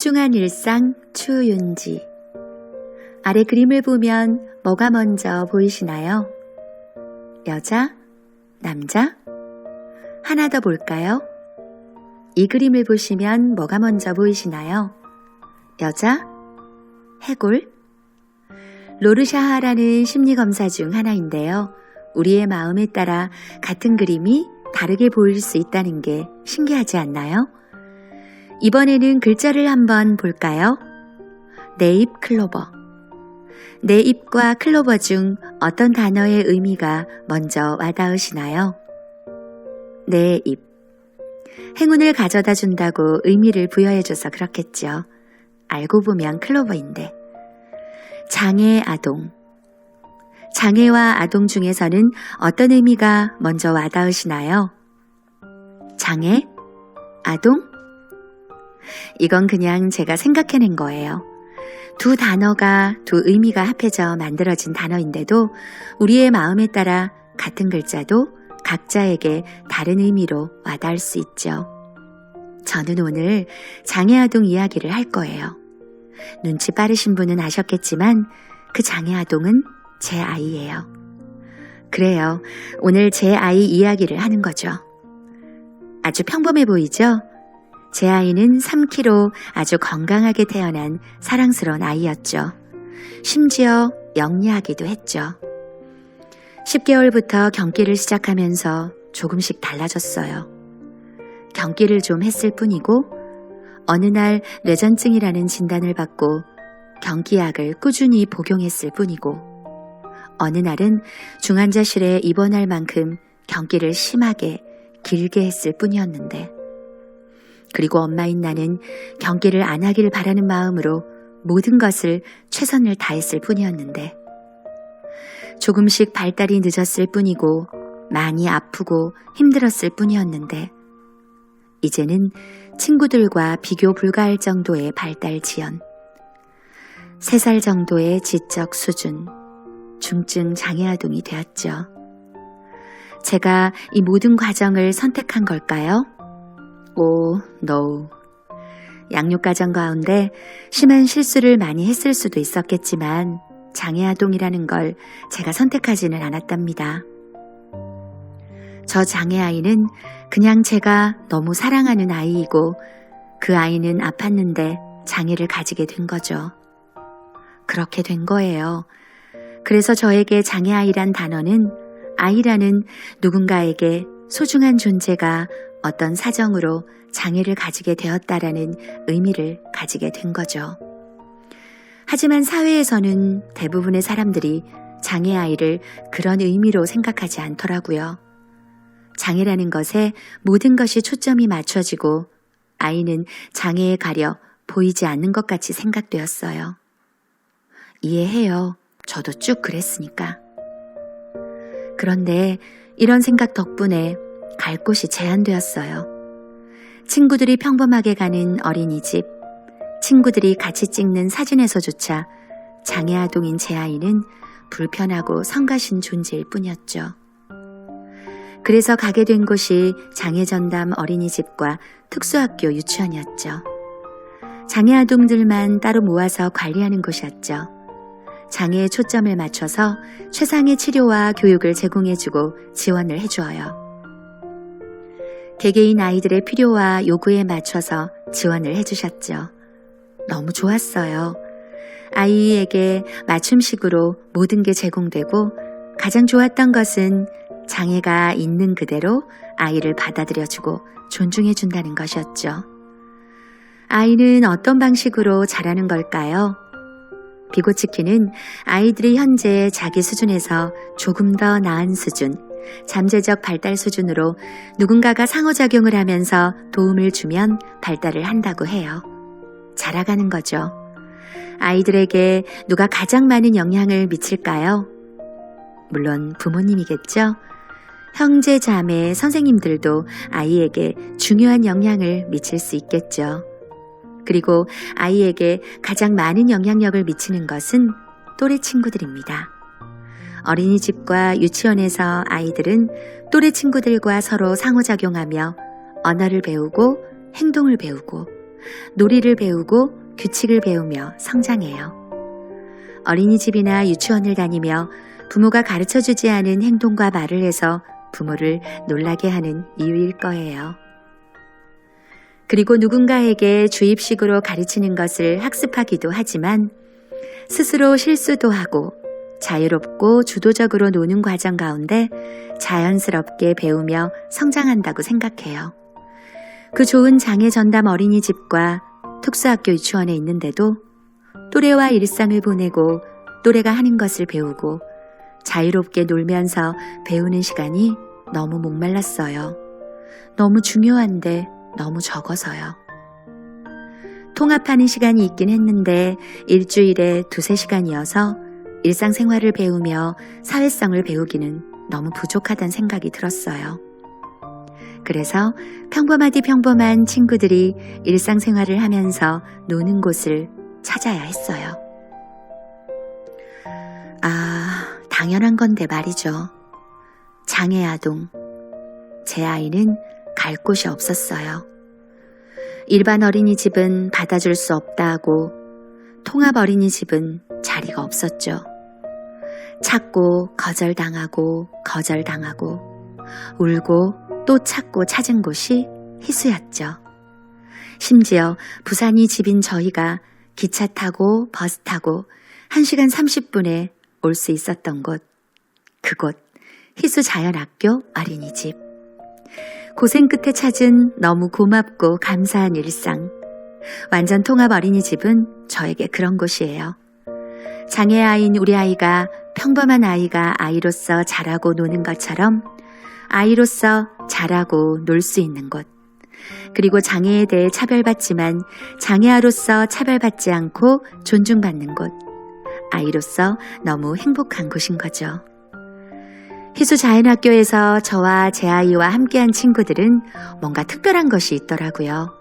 소중한 일상 추윤지. 아래 그림을 보면 뭐가 먼저 보이시나요? 여자? 남자? 하나 더 볼까요? 이 그림을 보시면 뭐가 먼저 보이시나요? 여자? 해골? 로르샤하라는 심리검사 중 하나인데요. 우리의 마음에 따라 같은 그림이 다르게 보일 수 있다는 게 신기하지 않나요? 이번에는 글자를 한번 볼까요? 내 입 클로버. 내 입과 클로버 중 어떤 단어의 의미가 먼저 와닿으시나요? 내 입. 행운을 가져다 준다고 의미를 부여해줘서 그렇겠죠. 알고 보면 클로버인데. 장애 아동. 장애와 아동 중에서는 어떤 의미가 먼저 와닿으시나요? 장애? 아동? 이건 그냥 제가 생각해낸 거예요. 두 단어가 두 의미가 합해져 만들어진 단어인데도 우리의 마음에 따라 같은 글자도 각자에게 다른 의미로 와닿을 수 있죠. 저는 오늘 장애아동 이야기를 할 거예요. 눈치 빠르신 분은 아셨겠지만 그 장애아동은 제 아이예요. 그래요. 오늘 제 아이 이야기를 하는 거죠. 아주 평범해 보이죠? 제 아이는 3kg 아주 건강하게 태어난 사랑스러운 아이였죠. 심지어 영리하기도 했죠. 10개월부터 경기를 시작하면서 조금씩 달라졌어요. 경기를 좀 했을 뿐이고 어느 날 뇌전증이라는 진단을 받고 경기약을 꾸준히 복용했을 뿐이고 어느 날은 중환자실에 입원할 만큼 경기를 심하게 길게 했을 뿐이었는데 그리고 엄마인 나는 경기를 안 하길 바라는 마음으로 모든 것을 최선을 다했을 뿐이었는데 조금씩 발달이 늦었을 뿐이고 많이 아프고 힘들었을 뿐이었는데 이제는 친구들과 비교 불가할 정도의 발달 지연 3살 정도의 지적 수준 중증 장애아동이 되었죠. 제가 이 모든 과정을 선택한 걸까요? 오, no. 양육과정 가운데 심한 실수를 많이 했을 수도 있었겠지만 장애아동이라는 걸 제가 선택하지는 않았답니다. 저 장애아이는 그냥 제가 너무 사랑하는 아이이고 그 아이는 아팠는데 장애를 가지게 된 거죠. 그렇게 된 거예요. 그래서 저에게 장애아이란 단어는 아이라는 누군가에게 소중한 존재가 어떤 사정으로 장애를 가지게 되었다라는 의미를 가지게 된 거죠. 하지만 사회에서는 대부분의 사람들이 장애아이를 그런 의미로 생각하지 않더라고요. 장애라는 것에 모든 것이 초점이 맞춰지고 아이는 장애에 가려 보이지 않는 것 같이 생각되었어요. 이해해요. 저도 쭉 그랬으니까. 그런데 이런 생각 덕분에 갈 곳이 제한되었어요. 친구들이 평범하게 가는 어린이집, 친구들이 같이 찍는 사진에서조차 장애아동인 제 아이는 불편하고 성가신 존재일 뿐이었죠. 그래서 가게 된 곳이 장애전담 어린이집과 특수학교 유치원이었죠. 장애아동들만 따로 모아서 관리하는 곳이었죠. 장애에 초점을 맞춰서 최상의 치료와 교육을 제공해주고 지원을 해주어요. 개개인 아이들의 필요와 요구에 맞춰서 지원을 해주셨죠. 너무 좋았어요. 아이에게 맞춤식으로 모든 게 제공되고 가장 좋았던 것은 장애가 있는 그대로 아이를 받아들여주고 존중해준다는 것이었죠. 아이는 어떤 방식으로 자라는 걸까요? 비고치키는 아이들이 현재 자기 수준에서 조금 더 나은 수준, 잠재적 발달 수준으로 누군가가 상호작용을 하면서 도움을 주면 발달을 한다고 해요. 자라가는 거죠. 아이들에게 누가 가장 많은 영향을 미칠까요? 물론 부모님이겠죠. 형제, 자매, 선생님들도 아이에게 중요한 영향을 미칠 수 있겠죠. 그리고 아이에게 가장 많은 영향력을 미치는 것은 또래 친구들입니다. 어린이집과 유치원에서 아이들은 또래 친구들과 서로 상호작용하며 언어를 배우고 행동을 배우고 놀이를 배우고 규칙을 배우며 성장해요. 어린이집이나 유치원을 다니며 부모가 가르쳐주지 않은 행동과 말을 해서 부모를 놀라게 하는 이유일 거예요. 그리고 누군가에게 주입식으로 가르치는 것을 학습하기도 하지만 스스로 실수도 하고 자유롭고 주도적으로 노는 과정 가운데 자연스럽게 배우며 성장한다고 생각해요. 그 좋은 장애 전담 어린이집과 특수학교 유치원에 있는데도 또래와 일상을 보내고 또래가 하는 것을 배우고 자유롭게 놀면서 배우는 시간이 너무 목말랐어요. 너무 중요한데 너무 적어서요. 통합하는 시간이 있긴 했는데 일주일에 2-3시간이어서 일상생활을 배우며 사회성을 배우기는 너무 부족하다는 생각이 들었어요. 그래서 평범하디 평범한 친구들이 일상생활을 하면서 노는 곳을 찾아야 했어요. 당연한 건데 말이죠. 장애 아동. 제 아이는 갈 곳이 없었어요. 일반 어린이집은 받아줄 수 없다고, 통합 어린이집은 자리가 없었죠. 찾고 거절당하고 울고 또 찾고 찾은 곳이 희수였죠. 심지어 부산이 집인 저희가 기차 타고 버스 타고 1시간 30분에 올 수 있었던 곳, 그곳 희수자연학교 어린이집. 고생 끝에 찾은 너무 고맙고 감사한 일상. 완전 통합 어린이집은 저에게 그런 곳이에요. 장애아인 우리 아이가 평범한 아이가 아이로서 자라고 노는 것처럼 아이로서 자라고 놀 수 있는 곳. 그리고 장애에 대해 차별받지만 장애아로서 차별받지 않고 존중받는 곳. 아이로서 너무 행복한 곳인 거죠. 희수자연학교에서 저와 제 아이와 함께한 친구들은 뭔가 특별한 것이 있더라고요.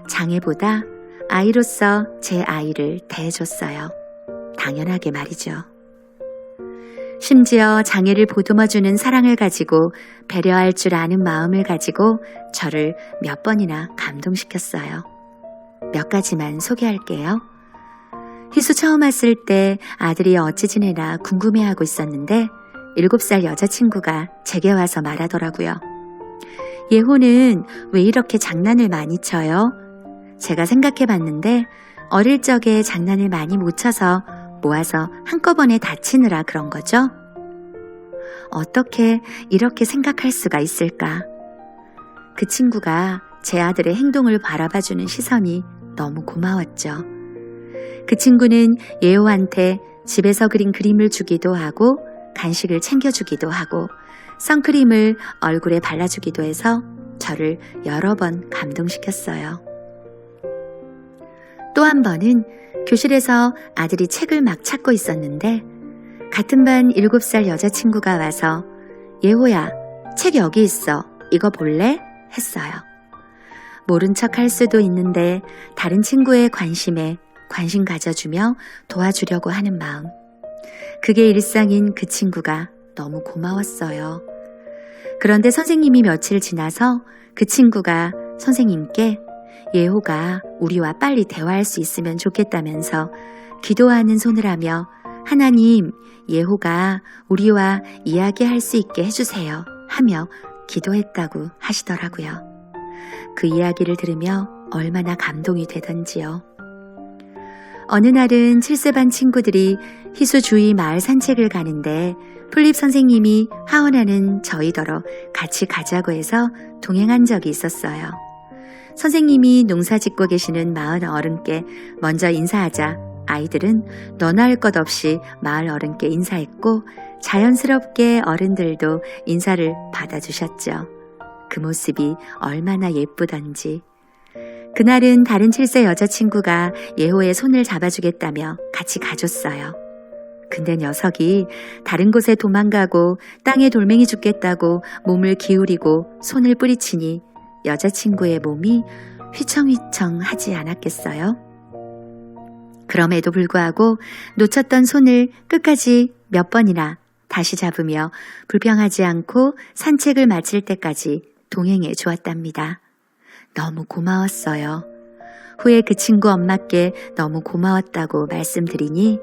장애보다 아이로서 제 아이를 대해줬어요. 당연하게 말이죠. 심지어 장애를 보듬어주는 사랑을 가지고 배려할 줄 아는 마음을 가지고 저를 몇 번이나 감동시켰어요. 몇 가지만 소개할게요. 희수 처음 왔을 때 아들이 어찌 지내나 궁금해하고 있었는데 7살 여자친구가 제게 와서 말하더라고요. 예호는 왜 이렇게 장난을 많이 쳐요? 제가 생각해봤는데 어릴 적에 장난을 많이 못 쳐서 모아서 한꺼번에 다치느라 그런 거죠? 어떻게 이렇게 생각할 수가 있을까? 그 친구가 제 아들의 행동을 바라봐주는 시선이 너무 고마웠죠. 그 친구는 예호한테 집에서 그린 그림을 주기도 하고 간식을 챙겨주기도 하고 선크림을 얼굴에 발라주기도 해서 저를 여러 번 감동시켰어요. 또 한 번은 교실에서 아들이 책을 막 찾고 있었는데 같은 반 7살 여자친구가 와서 예호야, 책 여기 있어. 이거 볼래? 했어요. 모른 척 할 수도 있는데 다른 친구의 관심에 관심 가져주며 도와주려고 하는 마음. 그게 일상인 그 친구가 너무 고마웠어요. 그런데 선생님이 며칠 지나서 그 친구가 선생님께 예호가 우리와 빨리 대화할 수 있으면 좋겠다면서 기도하는 손을 하며 하나님, 예호가 우리와 이야기할 수 있게 해주세요 하며 기도했다고 하시더라고요. 그 이야기를 들으며 얼마나 감동이 되던지요. 어느 날은 7세 반 친구들이 희수 주위 마을 산책을 가는데 플립 선생님이 하원하는 저희더러 같이 가자고 해서 동행한 적이 있었어요. 선생님이 농사 짓고 계시는 마을 어른께 먼저 인사하자 아이들은 너나 할 것 없이 마을 어른께 인사했고 자연스럽게 어른들도 인사를 받아주셨죠. 그 모습이 얼마나 예쁘던지. 그날은 다른 7세 여자친구가 예호의 손을 잡아주겠다며 같이 가줬어요. 근데 녀석이 다른 곳에 도망가고 땅에 돌멩이 죽겠다고 몸을 기울이고 손을 뿌리치니 여자친구의 몸이 휘청휘청 하지 않았겠어요? 그럼에도 불구하고 놓쳤던 손을 끝까지 몇 번이나 다시 잡으며 불평하지 않고 산책을 마칠 때까지 동행해 주었답니다. 너무 고마웠어요. 후에 그 친구 엄마께 너무 고마웠다고 말씀드리니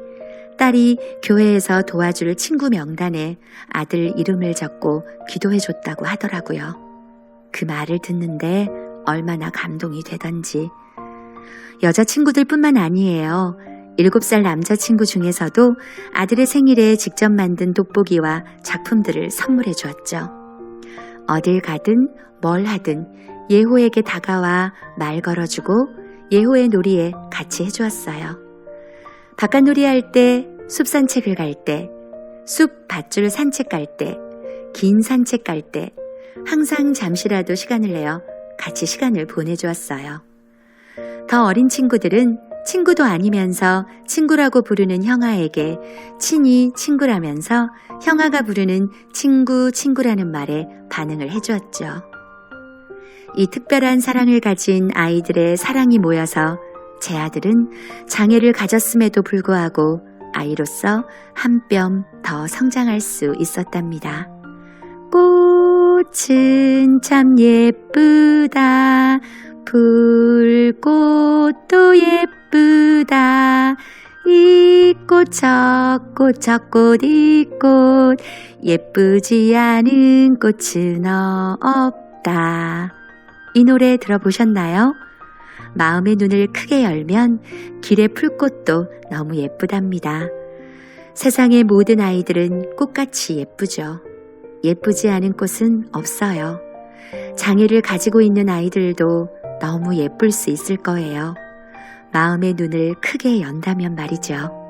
딸이 교회에서 도와줄 친구 명단에 아들 이름을 적고 기도해줬다고 하더라고요. 그 말을 듣는데 얼마나 감동이 되던지. 여자친구들뿐만 아니에요. 7살 남자친구 중에서도 아들의 생일에 직접 만든 돋보기와 작품들을 선물해 주었죠. 어딜 가든 뭘 하든 예호에게 다가와 말 걸어주고 예호의 놀이에 같이 해주었어요. 바깥놀이 할 때, 숲 산책을 갈 때, 숲 밧줄 산책 갈 때, 긴 산책 갈 때 항상 잠시라도 시간을 내어 같이 시간을 보내주었어요. 더 어린 친구들은 친구도 아니면서 친구라고 부르는 형아에게 친히 친구라면서 형아가 부르는 친구라는 말에 반응을 해주었죠. 이 특별한 사랑을 가진 아이들의 사랑이 모여서 제 아들은 장애를 가졌음에도 불구하고 아이로서 한 뼘 더 성장할 수 있었답니다. 꽃은 참 예쁘다. 불꽃도 예쁘다. 이 꽃 저 꽃 저 꽃 이 꽃 예쁘지 않은 꽃은 없다. 이 노래 들어보셨나요? 마음의 눈을 크게 열면 길의 풀꽃도 너무 예쁘답니다. 세상의 모든 아이들은 꽃같이 예쁘죠. 예쁘지 않은 꽃은 없어요. 장애를 가지고 있는 아이들도 너무 예쁠 수 있을 거예요. 마음의 눈을 크게 연다면 말이죠.